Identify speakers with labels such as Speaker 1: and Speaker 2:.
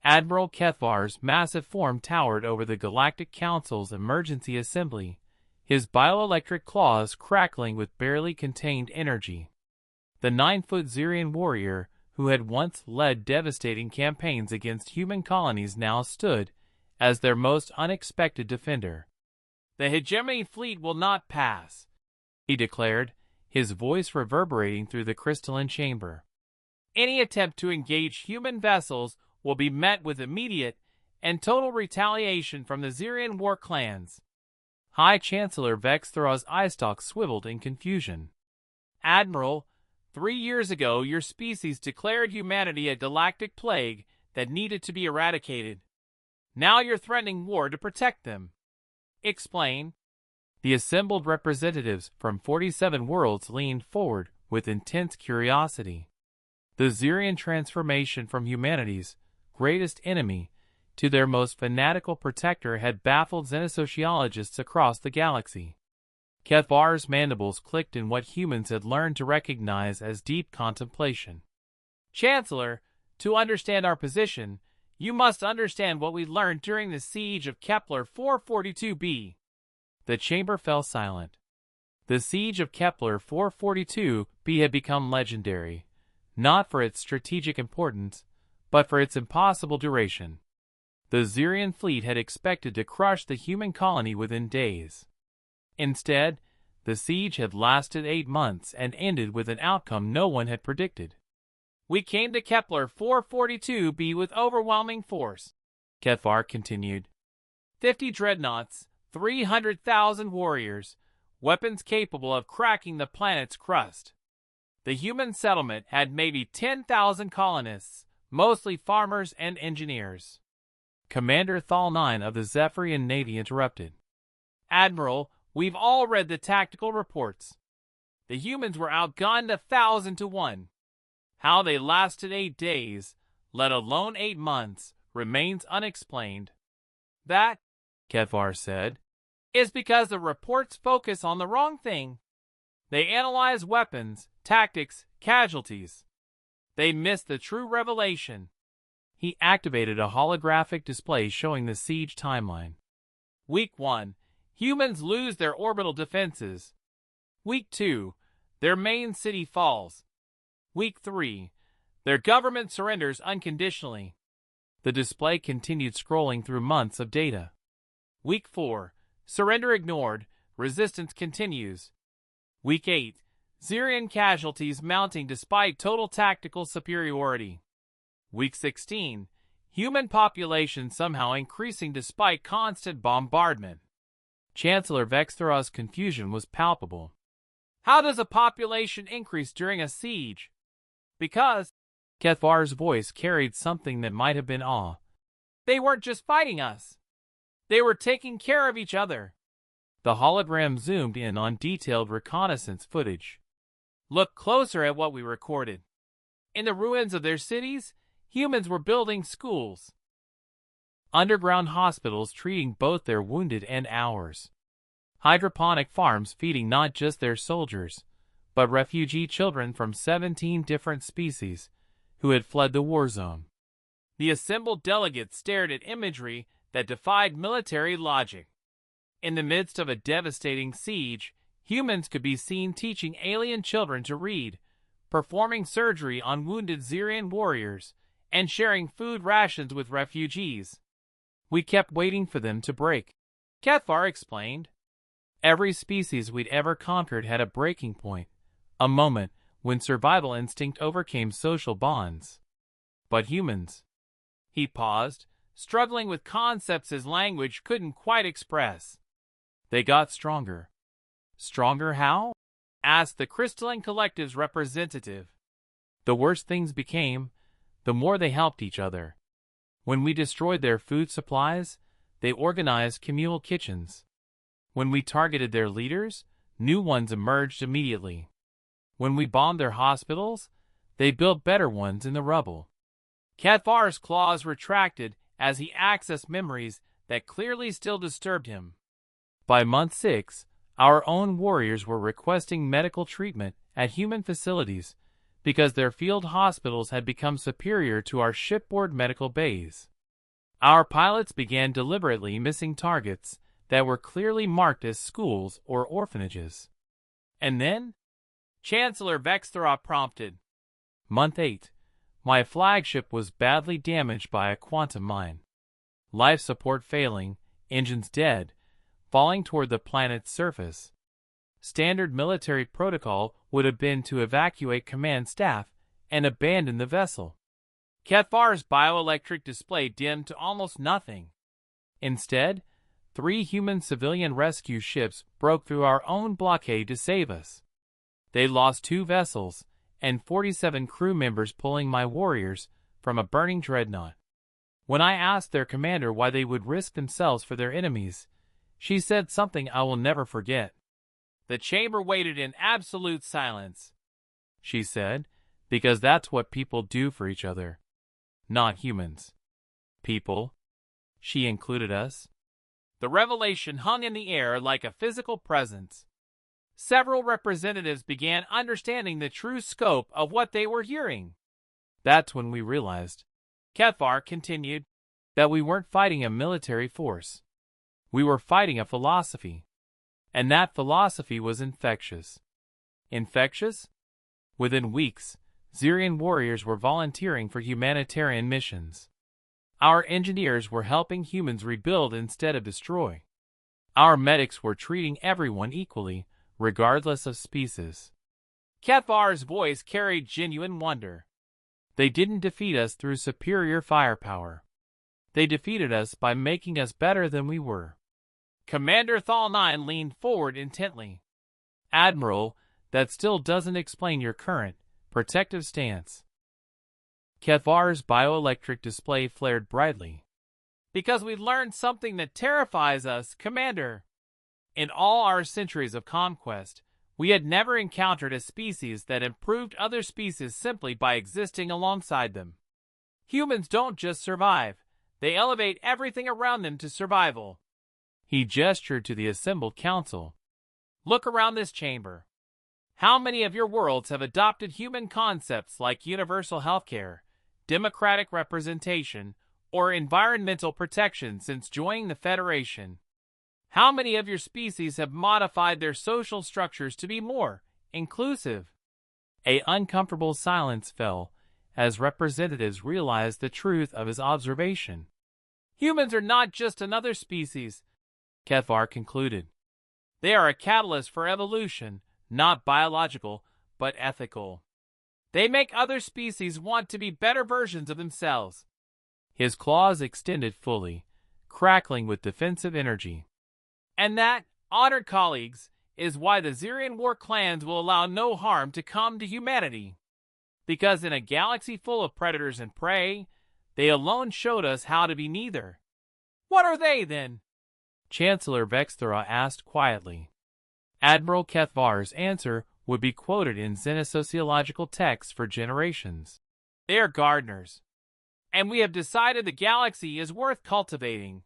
Speaker 1: Admiral Kethvar's massive form towered over the Galactic Council's emergency assembly, his bioelectric claws crackling with barely contained energy. The 9-foot Xerian warrior, who had once led devastating campaigns against human colonies, now stood as their most unexpected defender. "The hegemony fleet will not pass," he declared, his voice reverberating through the crystalline chamber. "Any attempt to engage human vessels will be met with immediate and total retaliation from the Xerian war clans." High Chancellor Vexthra's eyestalk swiveled in confusion. "Admiral, 3 years ago your species declared humanity a galactic plague that needed to be eradicated. Now you're threatening war to protect them. Explain." The assembled representatives from 47 worlds leaned forward with intense curiosity. The Xerian transformation from humanity's greatest enemy to their most fanatical protector had baffled xenosociologists across the galaxy. Kethvar's mandibles clicked in what humans had learned to recognize as deep contemplation. "Chancellor, to understand our position, you must understand what we learned during the siege of Kepler 442b. The chamber fell silent. The siege of Kepler 442b had become legendary, not for its strategic importance, but for its impossible duration. The Xerian fleet had expected to crush the human colony within days. Instead, the siege had lasted 8 months and ended with an outcome no one had predicted. "We came to Kepler 442b with overwhelming force," Kethvar continued. 50 dreadnoughts, 300,000 warriors, weapons capable of cracking the planet's crust. The human settlement had maybe 10,000 colonists, mostly farmers and engineers." Commander Thal9 of the Zephyrian Navy interrupted. "Admiral, we've all read the tactical reports. The humans were outgunned 1,000 to 1. How they lasted 8 days, let alone 8 months, remains unexplained." "That," Kethvar said, "is because the reports focus on the wrong thing. They analyze weapons, tactics, casualties. They miss the true revelation." He activated a holographic display showing the siege timeline. Week 1, humans lose their orbital defenses. Week 2, their main city falls. Week 3, their government surrenders unconditionally. The display continued scrolling through months of data. Week 4, surrender ignored, resistance continues. Week 8, Xerian casualties mounting despite total tactical superiority. Week 16, human population somehow increasing despite constant bombardment. Chancellor Vexthra's confusion was palpable. "How does a population increase during a siege?" "Because," Kethvar's voice carried something that might have been awe, "they weren't just fighting us. They were taking care of each other." The hologram zoomed in on detailed reconnaissance footage. "Look closer at what we recorded. In the ruins of their cities, humans were building schools, underground hospitals treating both their wounded and ours, hydroponic farms feeding not just their soldiers, but refugee children from 17 different species who had fled the war zone." The assembled delegates stared at imagery that defied military logic. In the midst of a devastating siege, humans could be seen teaching alien children to read, performing surgery on wounded Xerian warriors, and sharing food rations with refugees. "We kept waiting for them to break," Kethvar explained. "Every species we'd ever conquered had a breaking point, a moment when survival instinct overcame social bonds. But humans—" He paused, struggling with concepts his language couldn't quite express. "They got stronger." "Stronger how?" asked the Crystalline Collective's representative. "The worse things became, the more they helped each other. When we destroyed their food supplies, they organized communal kitchens. When we targeted their leaders, new ones emerged immediately. When we bombed their hospitals, they built better ones in the rubble." Kethvar's claws retracted as he accessed memories that clearly still disturbed him. By month 6, our own warriors were requesting medical treatment at human facilities because their field hospitals had become superior to our shipboard medical bays. Our pilots began deliberately missing targets that were clearly marked as schools or orphanages. And then? Chancellor Vexthera prompted. Month 8. My flagship was badly damaged by a quantum mine. Life support failing, engines dead, falling toward the planet's surface. Standard military protocol would have been to evacuate command staff and abandon the vessel. Kethar's bioelectric display dimmed to almost nothing. Instead, 3 human civilian rescue ships broke through our own blockade to save us. They lost 2 vessels and 47 crew members pulling my warriors from a burning dreadnought. When I asked their commander why they would risk themselves for their enemies, she said something I will never forget. The chamber waited in absolute silence, she said, because that's what people do for each other. Not humans. People. She included us. The revelation hung in the air like a physical presence. Several representatives began understanding the true scope of what they were hearing. That's when we realized, Kethar continued, that we weren't fighting a military force. We were fighting a philosophy. And that philosophy was infectious. Infectious? Within weeks, Xerian warriors were volunteering for humanitarian missions. Our engineers were helping humans rebuild instead of destroy. Our medics were treating everyone equally, regardless of species. Kethar's voice carried genuine wonder. They didn't defeat us through superior firepower. They defeated us by making us better than we were. Commander Thal9 leaned forward intently. Admiral, that still doesn't explain your current, protective stance. Kethar's bioelectric display flared brightly. Because we learned something that terrifies us, Commander. In all our centuries of conquest, we had never encountered a species that improved other species simply by existing alongside them. Humans don't just survive, they elevate everything around them to survival. He gestured to the assembled council. Look around this chamber. How many of your worlds have adopted human concepts like universal healthcare, democratic representation, or environmental protection since joining the Federation? How many of your species have modified their social structures to be more inclusive? An uncomfortable silence fell as representatives realized the truth of his observation. Humans are not just another species, Kethar concluded. They are a catalyst for evolution, not biological, but ethical. They make other species want to be better versions of themselves. His claws extended fully, crackling with defensive energy. And that, honored colleagues, is why the Xerian war clans will allow no harm to come to humanity. Because in a galaxy full of predators and prey, they alone showed us how to be neither. What are they, then? Chancellor Vexthera asked quietly. Admiral Kethar's answer would be quoted in xenosociological texts for generations. They are gardeners. And we have decided the galaxy is worth cultivating.